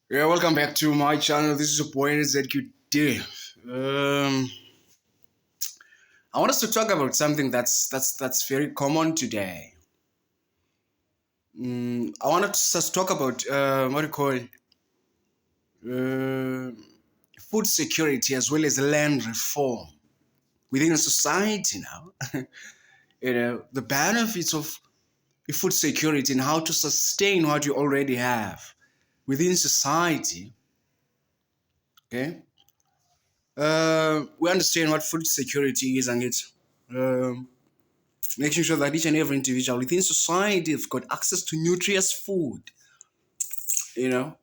Yeah, welcome back to my channel. This is your boy ZQD. I want us to talk about something that's very common today. I want us to talk about what do you call it? Uh, food security as well as land reform within a society now. The benefits of food security and how to sustain what you already have within society. Okay. We understand what food security is, and it's making sure that each and every individual within society has got access to nutritious food. You know,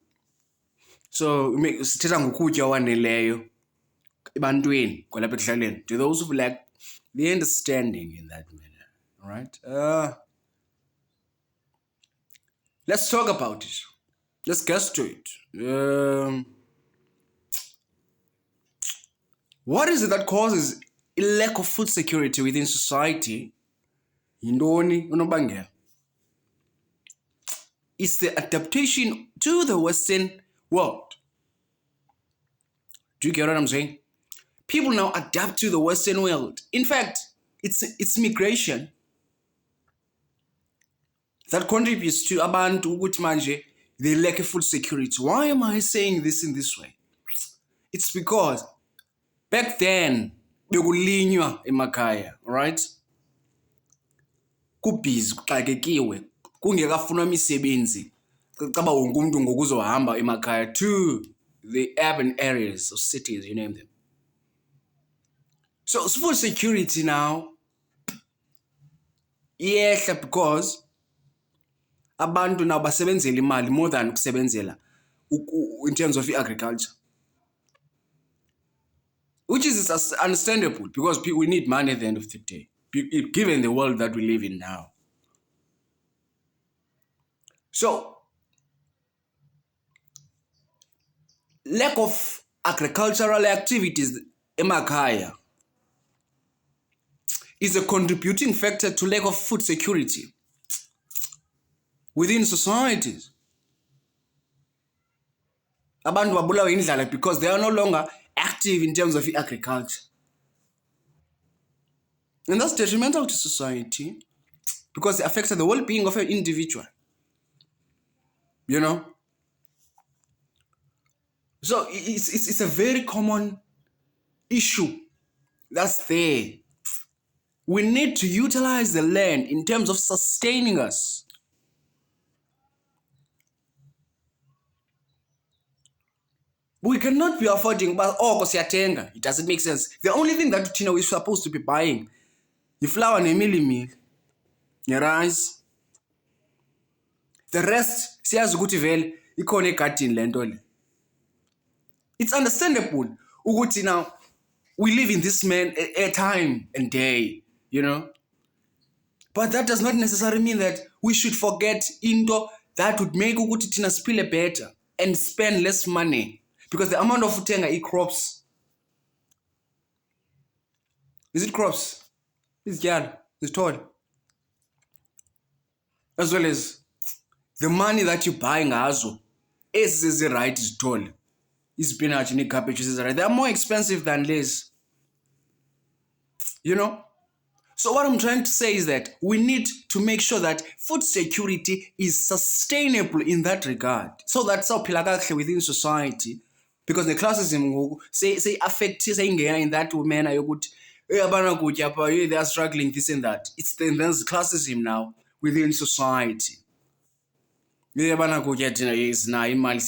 so sithetha ngokutya owaneleyo ebantwini kwalapha ekuhlaleni, to those who lack the understanding in that manner. All right. Let's talk about it. Let's get to it. What is it that causes a lack of food security within society? Yintoni unobangela? It's the adaptation to the Western world. Do you get what I'm saying? People now adapt to the Western world. In fact, it's migration that contributes to abantu ukuthi manje they lack food security. Why am I saying this in this way? It's because back then bekulinywa emakhaya, right? Kubhizi kuxakekiwe kungekafunwa imisebenzi. Caba wonke umuntu ngokuzohamba emakhaya to the urban areas or cities, you name them. So food security now, iyehla because abantu now basebenzela imali more than ukusebenzela in terms of agriculture, which is understandable because we need money at the end of the day, given the world that we live in now. So lack of agricultural activities emakhaya is a contributing factor to lack of food security within societies. Abantu babulawa indlala because they are no longer active in terms of agriculture. And that's detrimental to society because it affects the well-being of an individual. You know? So it's a very common issue that's there. We need to utilize the land in terms of sustaining us. We cannot be affording, but siyatenga. It doesn't make sense. The only thing that we're supposed to be buying the flour nemili, the rice. The rest, siyazi ukuthi vele ikhona egadini lento le. It's understandable ukuthi now we live in this time and day, you know. But that does not necessarily mean that we should forget into that would make ukuthi thina siphile better and spend less money. Because the amount of utenga crops. Is it crops? It's yard. It's tall. As well as the money that you buy ngazo is the right is tall. Spinach and cabbage is right. They are more expensive than less. You know? So what I'm trying to say is that we need to make sure that food security is sustainable in that regard. So that's how pilakahle within society. Because the classism say affect in that manner yokuthi they are struggling this and that. It's there's classism now within society.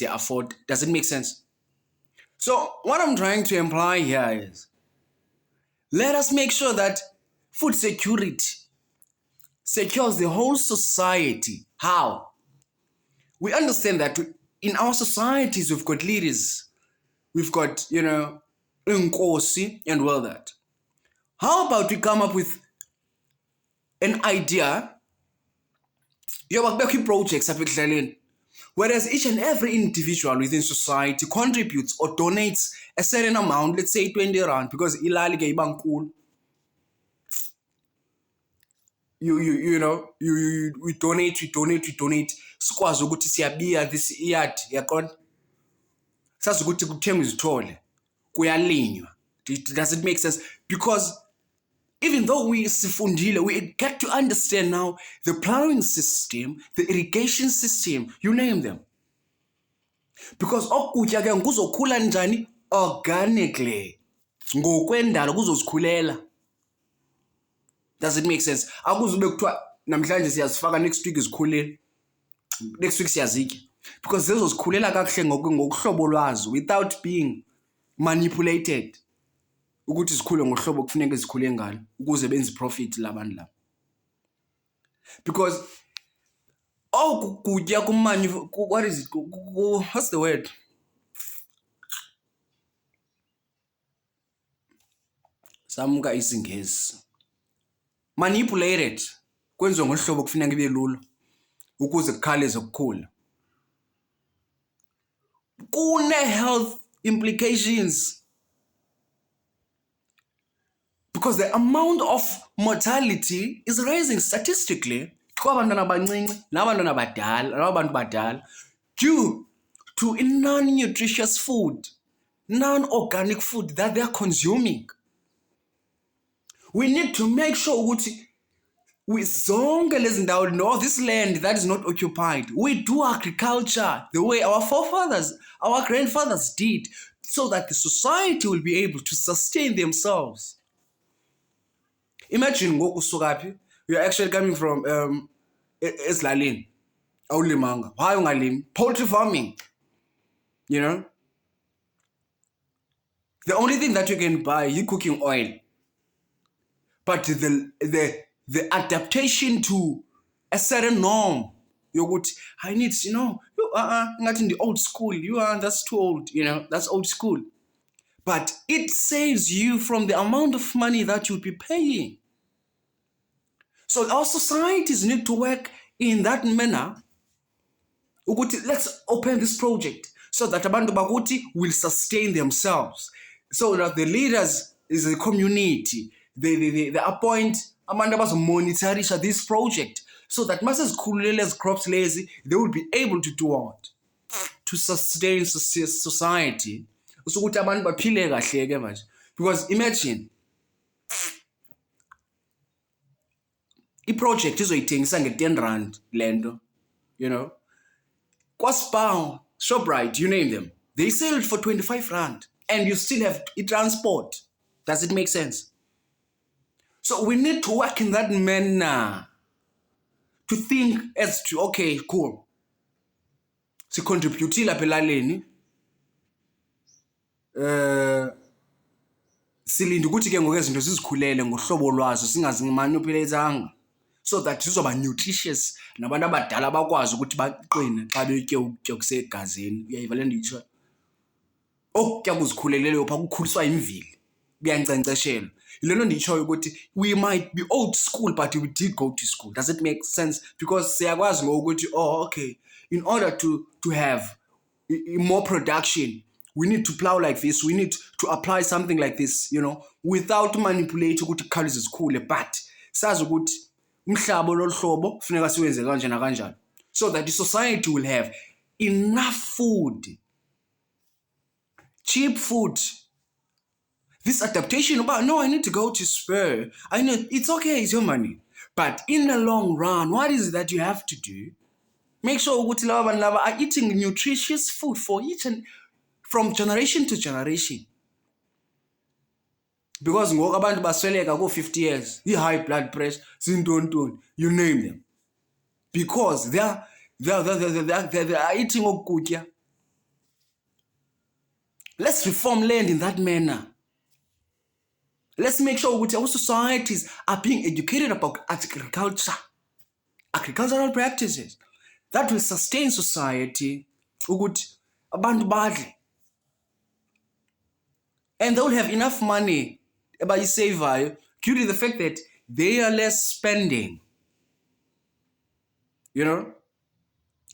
Afford. Does it make sense? So what I'm trying to imply here is let us make sure that food security secures the whole society. How? We understand that in our societies we've got leaders, we've got, inkosi and all that. How about we come up with an idea, projects whereas each and every individual within society contributes or donates a certain amount, let's say 20 rand, because ilali ke iba nkulu. We donate. Sikwazi ukuthi siyabiya this yard, yakon. sazi ukuthi kuthengwa izithole kuyalinywa. Does it make sense? Because even though we sifundile, we get to understand now the plowing system, the irrigation system, you name them. Because okutya ke kuzokhula njani organically, ngokwendalo kuzozikhulela. Does it make sense? Akuzube kuthiwa namhlanje siyazifaka next week izikhulele, next week siyazitya, because zizozikhulela kakuhle ngokuhlobo lwazo without being manipulated ukuthi zikhule ngohlobo kufuneka zikhule ngalo ukuze benze profit labantu labo. Because kutya what is it, what's the word, samka isingesi, manipulated, kwenziwa ngohlobo kufuneka ibe lula ukuze kukhawuleze ukukhula. Kune-health implications, because the amount of mortality is rising statistically kwabantwana abancinci nabantwana badala nabantu badala due to non-nutritious food, non-organic food that they are consuming. We need to make sure ukuthi zonke lezi ndawo, no, this land that is not occupied, we do agriculture the way our forefathers, our grandfathers did, so that the society will be able to sustain themselves. Imagine ngoku usukaphi, you're actually coming from esilalini, awulimanga. Why ungalimi? Poultry farming, you know? The only thing that you can buy, you cooking oil. But the adaptation to a certain norm, I need, not in the old school, that's too old, that's old school. But it saves you from the amount of money that you'll be paying. So our societies need to work in that manner. Let's open this project so that abantu bakuthi will sustain themselves. So that the leaders is the community, they appoint abantu abazomonitor this project, so that masezikhululele crops lazy, they will be able to do what? To sustain society. So ukuthi abantu baphile kahle ke manje. Because imagine i-project izoyithengisa nge-10 rand lento, kwaSpar, Shoprite, you name them, they sell it for 25 rand and you still have transport. Does it make sense? So we need to work in that manner to think as to, okay, cool, sicontributile apha elaleni, silinde ukuthi ke ngoku izinto zizikhulele ngohlobo lwazo singazimanipulateanga, so that zizoba nutritious nabantu abadala bakwazi ukuthi baqine xa betye ukutya okusegazini. Uyayiva le nto itsho? Okutya kuzikhuleleyo phaa kukhuliswa yimveli, kuyankcenkceshelwa. Yile nto ndiyitshoyo ukuthi we might be old school but we did go to school. Does it make sense? Because siyakwazi ngoku ukuthi, okay, in order to have more production, we need to plow like this, we need to apply something like this, without manipulate ukuthi kukhawuleze zikhule, but sazi ukuthi umhlaba lolu hlobo funeka siwenze kanje nakanjani, so that the society will have enough food, cheap food. This adaptation about, no, I need to go to Spur, I know it's okay, it's your money, but in the long run, what is it that you have to do? Make sure ukuthi laba bantu laba are eating nutritious food for each and from generation to generation. Because ngoku abantu basweleka ko 50 years, high blood pressure, zintontoni, you name them, because they are eating okutya. Let's reform land in that manner. Let's make sure that our societies are being educated about agriculture, agricultural practices that will sustain society, ukuthi abantu badle, and they will have enough money abayisevayo due to the fact that they are less spending.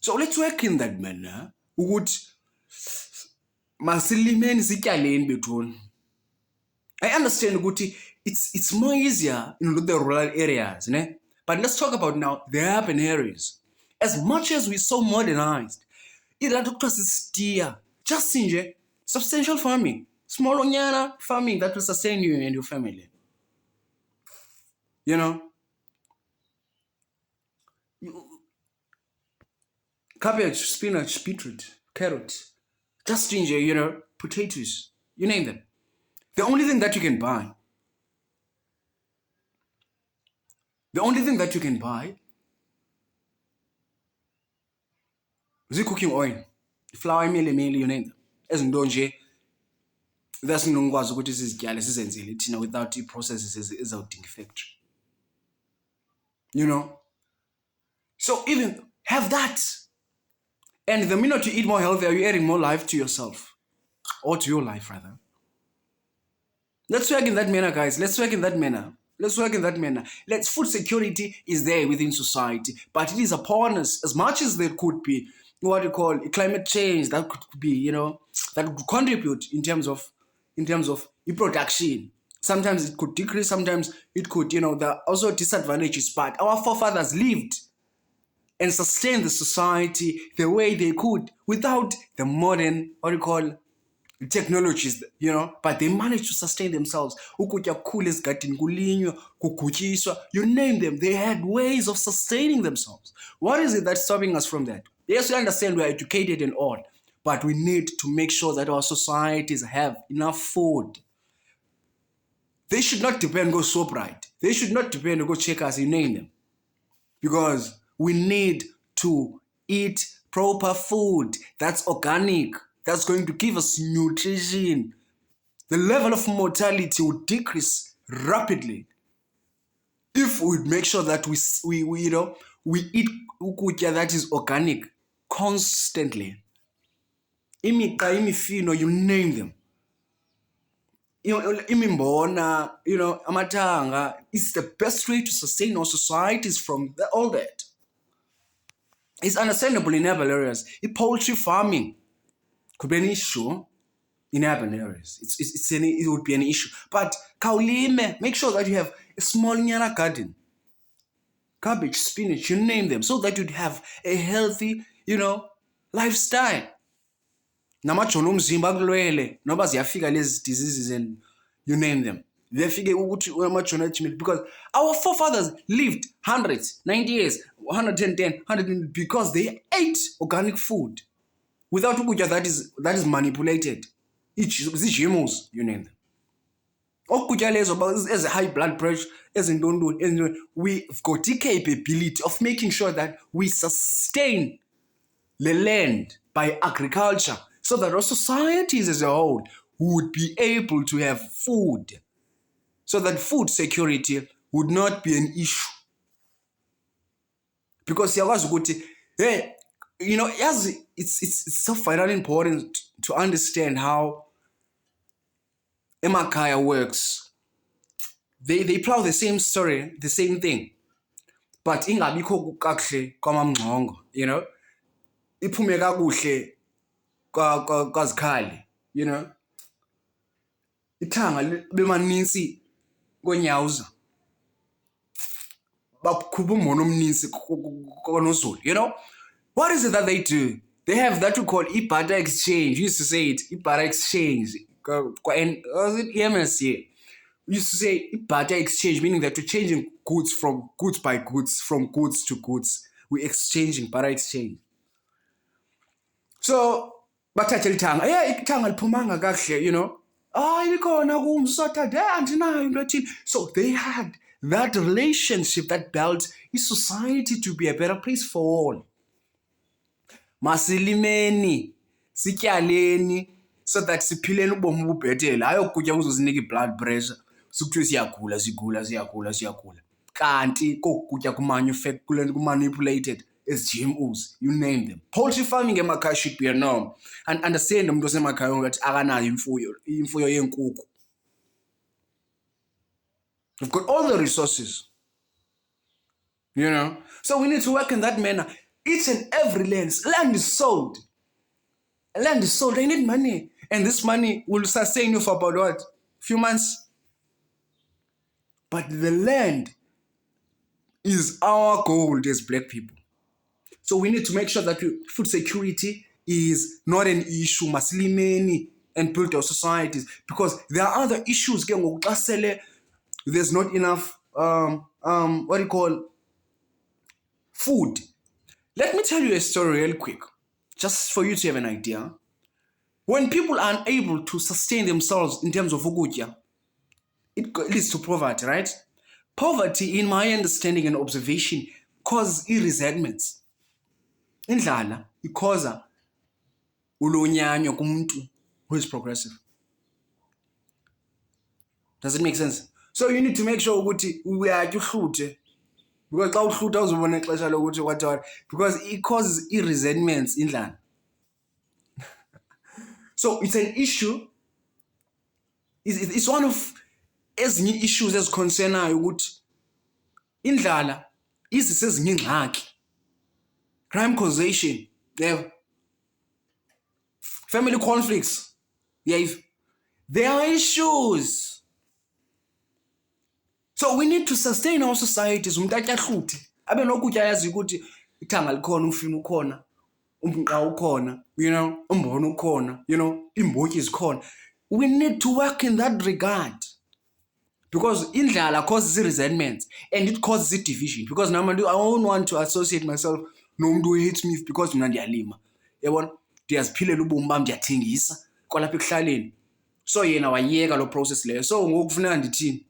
So let's work in that manner. Ukuthi masilimeni sityaleni bethuni. I understand ukuthi it's more easier in the rural areas, ne? But let's talk about now the urban areas. As much as we're so modernized, ila kuthiwa sisitiya, just nje Substantial farming. Small onyana farming that will sustain you and your family. You know? Cabbage, spinach, beetroot, carrot, just ginger, you know, potatoes, you name them. The only thing that you can buy, is the cooking oil, flour, meal, you name them. Ezinto nje esinokwazi ukuthi sizityale sizenzele thina without ii-processes ezawudinga ifactory. You know? So even have that. And the minute you eat more healthy, you're adding more life to yourself. Or to your life, rather. Let's work in that manner, guys. Let's work in that manner. Food security is there within society, but it is upon us as much as there could be what you call climate change that could be, you know, that could contribute in terms of production. Sometimes it could decrease, sometimes it could, you know, there are also disadvantages, but our forefathers lived and sustained the society the way they could without the modern, what you call, technologies, you know, but they managed to sustain themselves. Ukutya kukhula ezigadini kulinywa, kugutyiswa, you name them. They had ways of sustaining themselves. What is it that's stopping us from that? Yes, we understand we are educated and all, but we need to make sure that our societies have enough food. They should not depend on go ShopRite. They should not depend on go Checkers, you name them. Because we need to eat proper food that's organic, that's going to give us nutrition. The level of mortality would decrease rapidly if we make sure that we eat ukutya that is organic constantly. Imiqa, imifino, you name them. Imimbona, you know, amatanga, is the best way to sustain our societies from all that. It's understandable in urban areas. Poultry farming could be an issue in urban areas. It would be an issue. But kaulime, make sure that you have a small nyana garden. Cabbage, spinach, you name them, so that you'd have a healthy, you know, lifestyle. Namajoni omzimba akulwele noba ziyafika lezi diseases and you name them. Ziyafike ukuthi amajoni achimile because our forefathers lived 100, 90 years, 110, 100 because they ate organic food without ukutya that is manipulated. GMOs, you name them. Okutya lezo as a high blood pressure, we've got the capability of making sure that we sustain the land by agriculture so that our societies as a whole would be able to have food, so that food security would not be an issue. Because hey, you know, it's so vitally important to understand how emakhaya works. They plow the same story, the same thing, but ingabikho kakuhle kwamamngxongo, you know, iphume kakuhle kwazikhali, you know, ithanga bemanintsi konyawuza bakhupha umbona omninzi konozulu, you know. What is it that they do? They have that we call barter exchange. We used to say it, barter exchange. Was it EMS here? We used to say barter exchange, meaning that we're changing goods from goods by goods, from goods to goods. We're exchanging, barter exchange. So, bathatha ithanga. Ithanga liphumanga kakuhle, you know. Likhona kumsothatha andinayo into ethile. So they had that relationship that built his society to be a better place for all. Masilimeni, sityaleni, so that siphileni ubomi obubhetele. Hayi ukutya kuzozinika i-blood pressure. Sikuthiwe siyagula. Kanti kokutya kumanipulated as GMOs, you name them. Poultry farming emakhaya should be a norm. And understand umuntu osemakhaya ukuthi akanayo imfuyo yeenkukhu. We've got all the resources, you know. So we need to work in that manner. Each and every land is sold. Land is sold. I need money. And this money will sustain you for about what? Few months. But the land is our gold as black people. So we need to make sure that food security is not an issue. Masilimeni, and build our societies, because there are other issues. There's not enough what do you call food. Let me tell you a story real quick, just for you to have an idea. When people are unable to sustain themselves in terms of ukutya, it leads to poverty, right? Poverty, in my understanding and observation, causes resentments. Indlala ikhoza ulonyanyo kumuntu who is progressive. Does it make sense? So you need to make sure ukuthi uyatya uhluthe, because xa uhlutha uzobona ixesha lokuthi what, because it causes resentments indlala. So it's an issue. It's one of ezinye issues eziconcernayo ukuthi indlala izise ezinye ingxaki. Crime causation, family conflicts, there are issues. So we need to sustain our societies. Umuntu atya hluthe abe nokutya yazi ukuthi ithanga likhona, umfino ukhona, umqa ukhona, umbona ukhona, iimbotyi zikhona. We need to work in that regard, because indlala causes resentments and it causes division. Because now I don't want to associate myself nomuntu who hates me because mina ndiyalima, yabona, ndiyaziphilela ubomi bam, ndiyathengisa kwalapha ekuhlaleni. So yena wayeka lo process leyo. So ngoku kufuneka ndithini,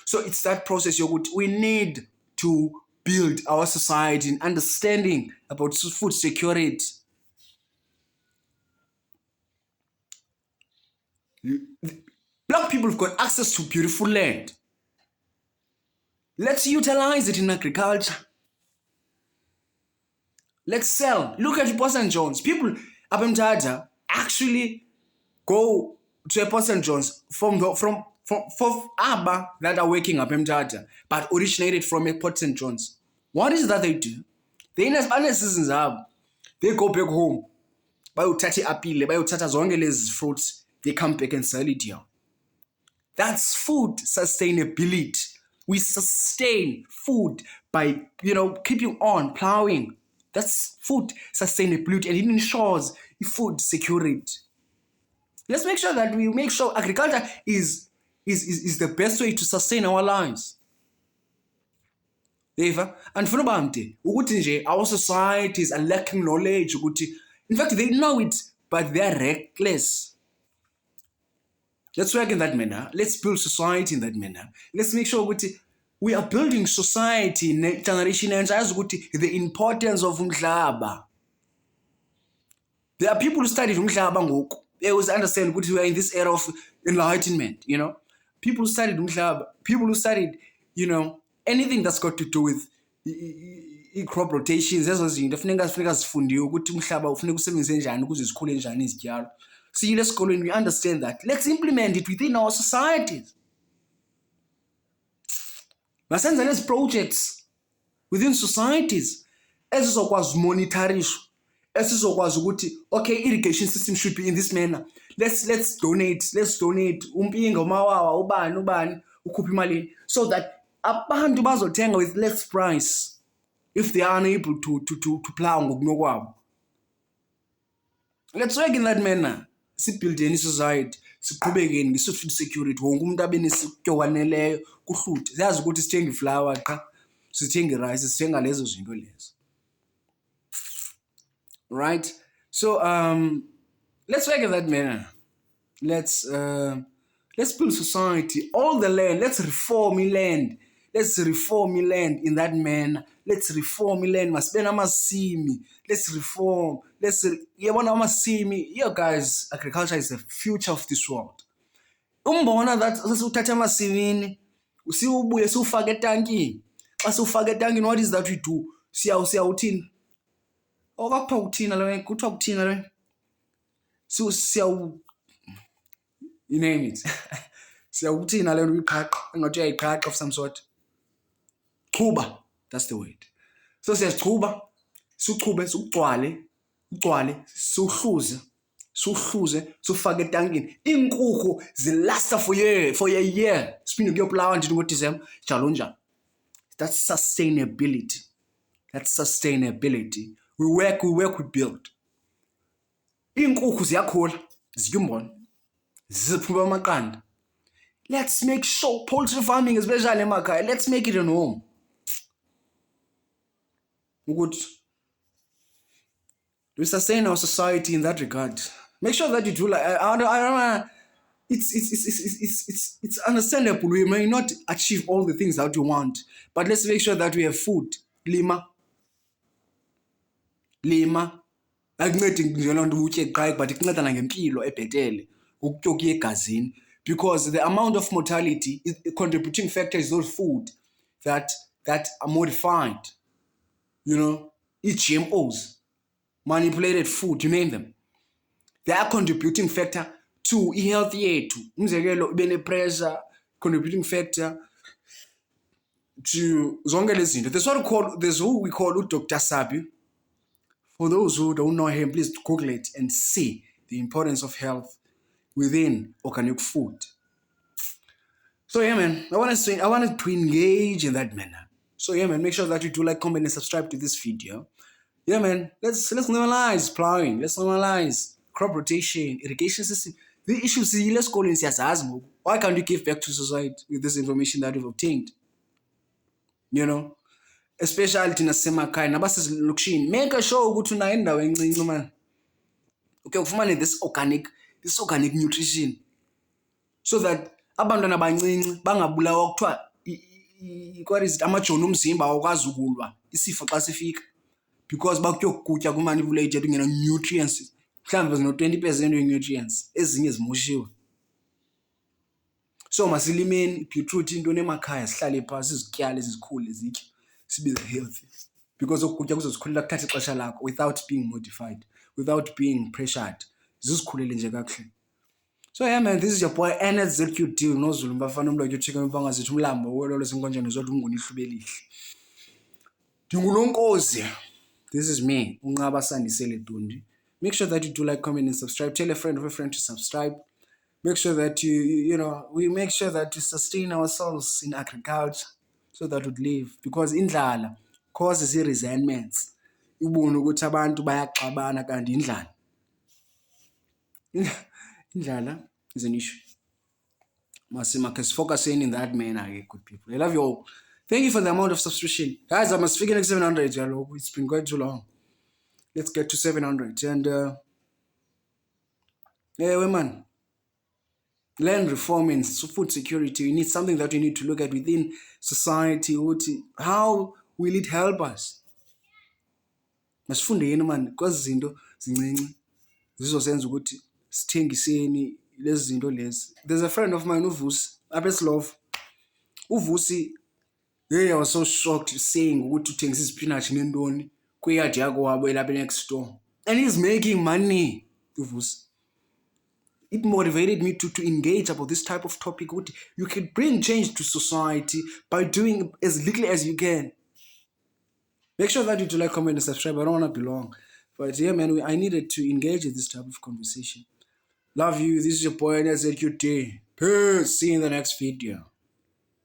so it's that process yokuthi we need to build our society in understanding about food security. Black people have got access to beautiful land. Let's utilize it in agriculture. Let's sell. Look at Port St. John's. People up in Mthatha actually go to a Port St. John's from Aba that are working up in Mthatha, but originated from a Port St. John's. What is it that they do? They go back home. Bayothatha iapile, bayothatha zonke lezi fruits. They come back and sell it here. That's food sustainability. We sustain food by, keeping on plowing. That's food sustainability, and it ensures food security. Let's make sure that we make sure agriculture is the best way to sustain our lives. And for our societies are lacking knowledge. In fact, they know it, but they are reckless. Let's work in that manner. Let's build society in that manner. Let's make sure we are building society in generation and the importance of umhlaba. There are people who studied umhlaba ngoku. They always understand we are in this era of enlightenment, People who studied umhlaba, people who studied, anything that's got to do with crop rotations, ezo zinto funeka zifundiwe ukuthi umhlaba ufuneka usebenze njani ukuze zikhule njani izityalo. See, let's go and we understand that. Let's implement it within our societies. Masenza lezi projects within societies ezizokwazi monitorishwa, ezizokwazi ukuthi okay, irrigation system should be in this manner. Let's donate. Umpinga umawawa ubani ukhupha imali, so that abantu bazothenga with less price if they are unable to plow ngokunokwabo. Let's work in that manner. Sibuild any society, siqhubekeni nge-food security, wonke umuntu abe nesityo kwaneleyo kuhluthe. Siyazi ukuthi sithenga iflower qha, sithenga rice, sithenga lezo zinto lezo. Right? So let's work in that manner. Let's build society. All the land, let's reform land. Let's reform land in that manner. Let's reform land. Masibena amasimi. Let's reform. Yeah, guys, agriculture is the future of this world. Umbona that uthatha amasimini, usiubuye siufake etankini. Xa siufake etankini, what is that we do? Siya uthini? Okapha ukuthina lo, kuthiwa ukuthina lo. You name it. Siya ukuthina le uyiqhaqa, engathi uyayiqhaqa of some sort. Chuba, that's the word. So siyazichuba, siugcwale, siuhluze, siufake etankini. Iinkukhu zilasta for a year. Siphinde kuyopulawa nje ngoDisemba, njalo njalo. That's sustainability. We work, we build. Iinkukhu ziyakhula, zitya umbona. ziphuma amaqanda. Let's make sure poultry farming, especially emakhaya, let's make it a norm. Ukuthi we sustain our society in that regard. Make sure that you do like I don't it's understandable we may not achieve all the things that you want, but let's make sure that we have food. Lima akuncedi nje loo nto utye qha but ikunceda nangempilo ebhetele ukutya okuya egazini, because the amount of mortality contributing factor is those food that are modified, GMOs, manipulated food, you name them. They are contributing factor to health yethu. Umzekelo ube ne-pressure, contributing factor to zonke lezi zinto. There's who we call Dr. Sabi. For those who don't know him, please Google it and see the importance of health within organic food. So yeah, man, I wanted to engage in that manner. So yeah, man, make sure that you do like, comment, and subscribe to this video. Yeah, man, let's normalize plowing. Let's normalize crop rotation, irrigation system. The issues, let's call in. Why can't you give back to society with this information that we've obtained? Especially thina sisemakhaya nabasezilokishini, make sure ukuthi unayo indawo encinci man. Okay, ufumane this organic nutrition, so that abantwana abancinci bangabulawa kuthiwa what is it, amajoni omzimba awukwazi ukulwa isifo xa sifika, because bakutya ukutya kumanipulated ungena-nutrients, mhlawumbi zino-20% we-nutrients, ezinye zimoshiwe. So masilimeni ibhitruthi intoni emakhaya, sihlale phasi sizityale sizikhule zitye sibe healthy, because ukutya kuzozikhulela kuthatha ixesha lakho without being modified, without being pressured, zizikhulele nje kakuhle. So yeah, man, this is your boy NSZQD noZulu Mbafana umntu wakuthika impanga zethu umlambo wololo sinkonjane zodwa umngunihlube lihle. Ndingulonkozi. This is me, Unqaba Sandisele Dundi. Make sure that you do like, comment, and subscribe. Tell a friend of a friend to subscribe. Make sure that we make sure that we sustain ourselves in agriculture so that we live, because indlala causes resentments. Ubone ukuthi abantu bayaxabana kanti indlala is an issue. Masimakes focusing in that manner, good people. I love you all. Thank you for the amount of subscription. Guys, I must figure like 700. It's been quite too long. Let's get to 700. And yeah, man. Land reform and food security. We need something that we need to look at within society. How will it help us? Masifunde yena man, because zinto zincinci zizosenza ukuthi sithengiseni lezi zinto lezi. There's a friend of mine uVusi apha eSlovo. uVusi, I was so shocked saying ukuthi uthengisa isipinatshi nentoni kwiyadi yakho wabo elapha next door, and he's making money. uVusi, it motivated me to engage about this type of topic. You can bring change to society by doing as little as you can. Make sure that you do like, comment, and subscribe. I don't want to be long, but yeah, man, I needed to engage in this type of conversation. Love you. This is your boy NSZQD. Peace. See you in the next video.